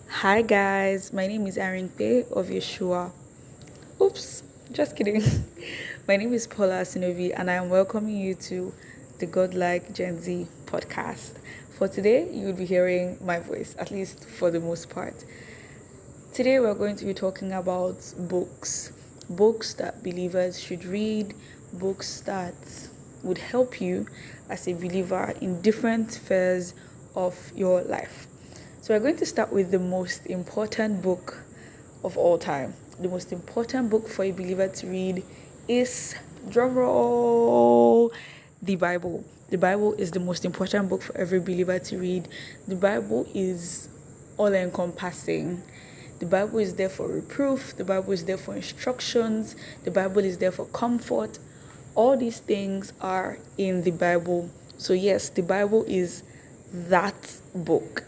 Hi guys, my name is Arinpe of Yeshua. Oops, just kidding. My name is Paula Asinovi and I am welcoming you to the Godlike Gen Z podcast. For today, you will be hearing my voice, at least for the most part. Today, we're going to be talking about books that believers should read, books that would help you as a believer in different spheres of your life. So, we're going to start with the most important book of all time. The most important book for a believer to read is, drumroll, the Bible. The Bible is the most important book for every believer to read. The Bible is all encompassing. The Bible is there for reproof, the Bible is there for instructions, the Bible is there for comfort. All these things are in the Bible. So, yes, the Bible is that book.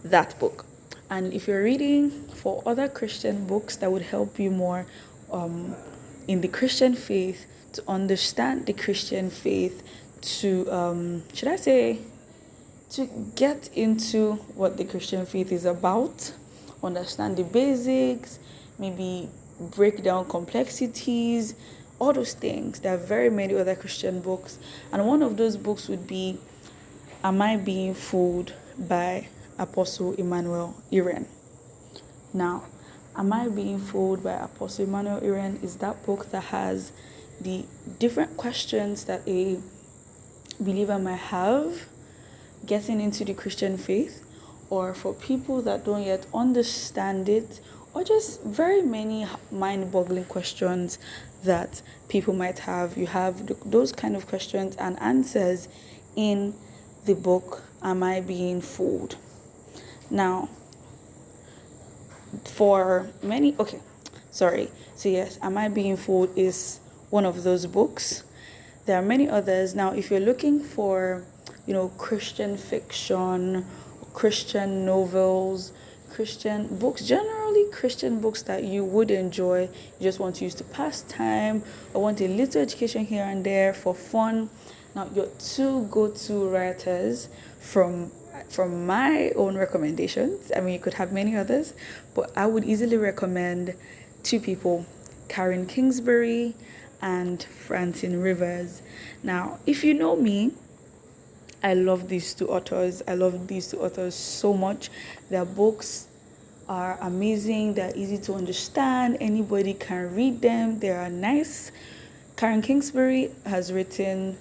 That book. And if you're reading for other Christian books that would help you more in the Christian faith, to understand the Christian faith, to, to get into what the Christian faith is about, understand the basics, maybe break down complexities, all those things. There are very many other Christian books, and one of those books would be Am I Being Fooled by Apostle Emmanuel Iren. Now, Am I Being Fooled by Apostle Emmanuel Iren is that book that has the different questions that a believer might have getting into the Christian faith, or for people that don't yet understand it, or just very many mind-boggling questions that people might have. You have those kind of questions and answers in the book Am I Being Fooled? Now, for many, okay, sorry. So yes, Am I Being Fooled is one of those books. There are many others. Now, if you're looking for, Christian fiction, Christian novels, Christian books, generally Christian books that you would enjoy, you just want to use to pass time or want a little education here and there for fun. Now, your two go-to writers from my own recommendations, I mean, you could have many others, but I would easily recommend two people, Karen Kingsbury and Francine Rivers. Now, if you know me, I love these two authors. I love these two authors so much. Their books are amazing. They're easy to understand. Anybody can read them. They are nice. Karen Kingsbury has written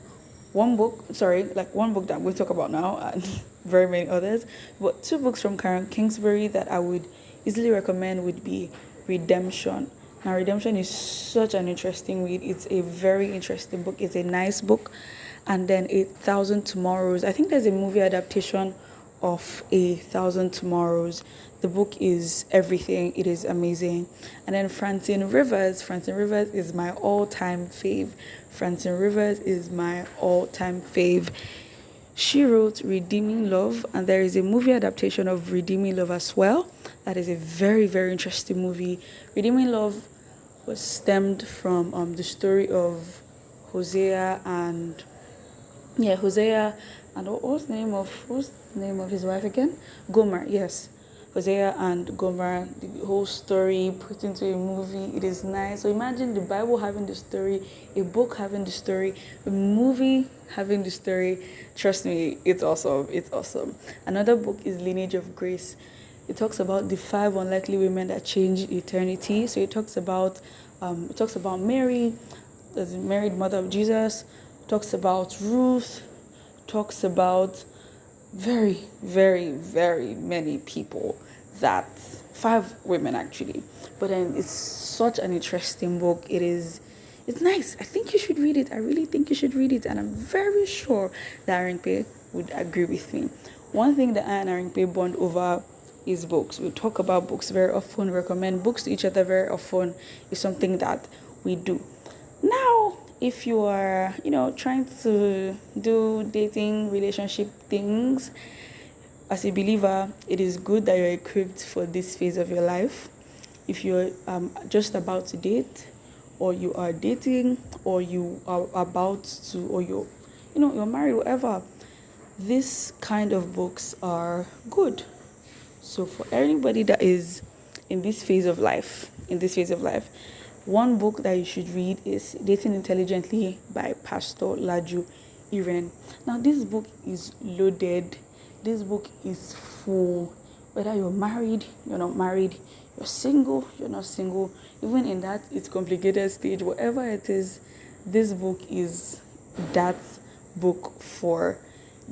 one book that I'm going to talk about now, and very many others. But two books from Karen Kingsbury that I would easily recommend would be Redemption. Now, Redemption is such an interesting read. It's a very interesting book. It's a nice book. And then 1,000 Tomorrows. I think there's a movie adaptation of 1,000 Tomorrows. The book is everything. It is amazing. And then Francine Rivers. Francine Rivers is my all-time fave. Francine Rivers is my all-time fave. She wrote Redeeming Love, and there is a movie adaptation of Redeeming Love as well. That is a very, very interesting movie. Redeeming Love was stemmed from the story of Hosea and what's the name of his wife again? Gomer, yes. Hosea and Gomer, the whole story put into a movie. It is nice. So imagine the Bible having the story, a book having the story, a movie having the story. Trust me, it's awesome. It's awesome. Another book is Lineage of Grace. It talks about the 5 unlikely women that changed eternity. So it talks about Mary, the married mother of Jesus. Talks about Ruth. Talks about very, very, very many people, that 5 women actually. But then it's such an interesting book. It's nice. I think you should read it. I really think you should read it, and I'm very sure that Arinpe would agree with me. One thing that I and Arinpe bond over is books. We talk about books very often, recommend books to each other very often. It's something that we do. Now, if you are, trying to do dating relationship things, as a believer, it is good that you're equipped for this phase of your life. If you're just about to date, or you are dating, or you are about to, or you're married, whatever, this kind of books are good. So for anybody that is in this phase of life, one book that you should read is Dating Intelligently by Pastor Laju Iren. Now this book is loaded. This book is full. Whether you're married, you're not married, you're single, you're not single, even in that it's complicated stage, whatever it is, this book is that book for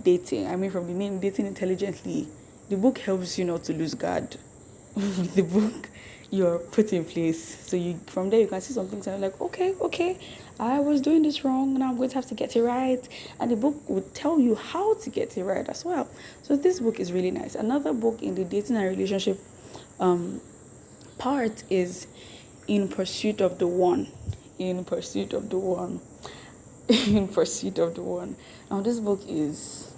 dating. I mean, from the name Dating Intelligently, the book helps you not to lose guard. The book you're put in place. So you from there you can see some things and you're like, okay, I was doing this wrong, now I'm going to have to get it right. And the book would tell you how to get it right as well. So this book is really nice. Another book in the dating and relationship part is In Pursuit of the One. In Pursuit of the One. In Pursuit of the One. Now this book is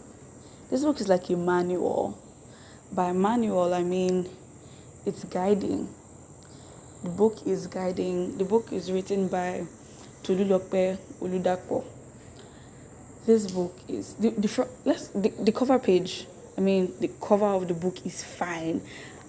like a manual. By manual I mean it's guiding. The book is guiding. The book is written by Tolulope Oludapo. This book is the cover page. I mean, the cover of the book is fine.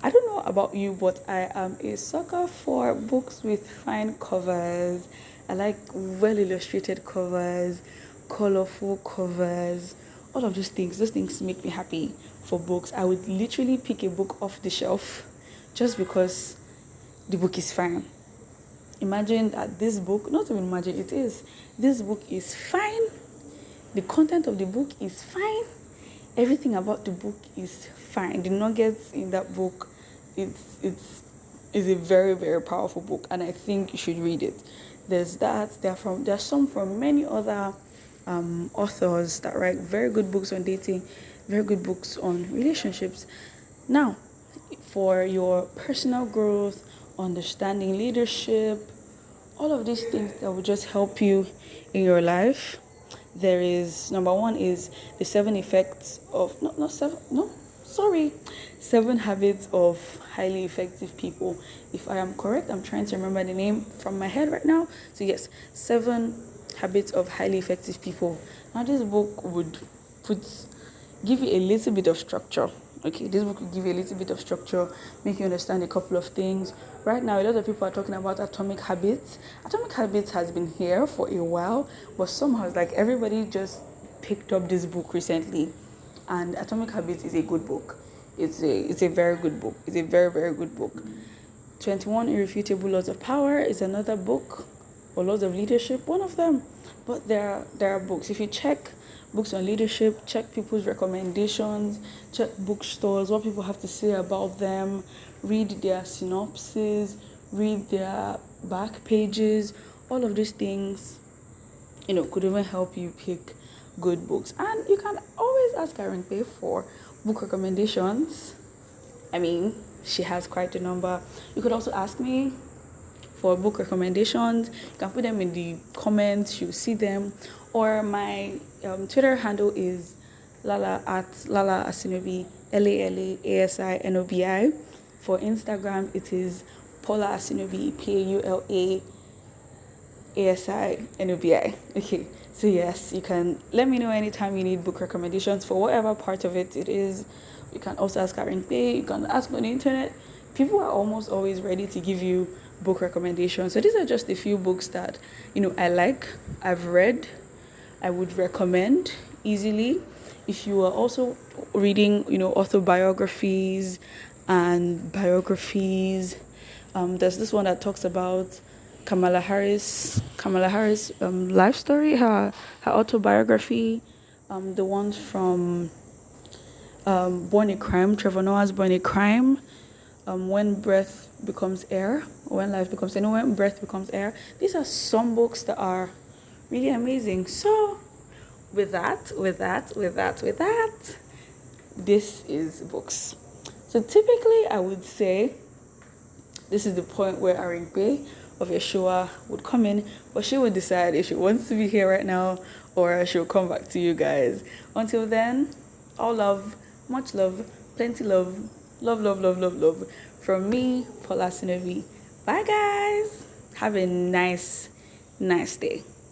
I don't know about you, but I am a sucker for books with fine covers. I like well illustrated covers, colorful covers, all of those things. Those things make me happy for books. I would literally pick a book off the shelf just because the book is fine. Imagine that this book, not even imagine, it is. This book is fine. The content of the book is fine. Everything about the book is fine. The nuggets in that book, it's a very, very powerful book, and I think you should read it. There's that. There's some from many other authors that write very good books on dating, very good books on relationships. Now, for your personal growth, understanding leadership, all of these things that will just help you in your life. There is number one is the 7 habits of highly effective people. If I am correct, I'm trying to remember the name from my head right now. So yes, 7 habits of highly effective people. Now this book would give you a little bit of structure. Okay, this book will give you a little bit of structure, make you understand a couple of things. Right now, a lot of people are talking about Atomic Habits. Atomic Habits has been here for a while, but somehow it's like everybody just picked up this book recently. And Atomic Habits is a good book. It's a very good book. It's a very, very good book. 21 Irrefutable Laws of Power is another book, or Laws of Leadership, one of them. But there are books. If you check books on leadership, check people's recommendations, check bookstores, what people have to say about them, read their synopsis, read their back pages. All of these things, could even help you pick good books. And you can always ask Karen Pay for book recommendations. I mean, she has quite a number. You could also ask me for book recommendations. You can put them in the comments, you'll see them. Or my Twitter handle is Lala Asinobi, LALAASINOBI. For Instagram, it is Paula Asinobi, PAULAASINOBI. Okay, so yes, you can let me know anytime you need book recommendations for whatever part of it is. You can also ask Karen Pay, you can ask on the internet. People are almost always ready to give you book recommendations. So these are just a few books that, I like, I've read, I would recommend easily. If you are also reading, autobiographies and biographies, there's this one that talks about Kamala Harris life story, her autobiography, the ones from Born a Crime, Trevor Noah's Born a Crime, When Breath Becomes Air, When Life Becomes Air, When Breath Becomes Air. These are some books that are really amazing. So with that, this is books. So typically I would say this is the point where Aringpe of Yeshua would come in, but she would decide if she wants to be here right now or she'll come back to you guys. Until then, all love, much love, plenty love, love from me, Paula Sinovi. Bye guys. Have a nice day.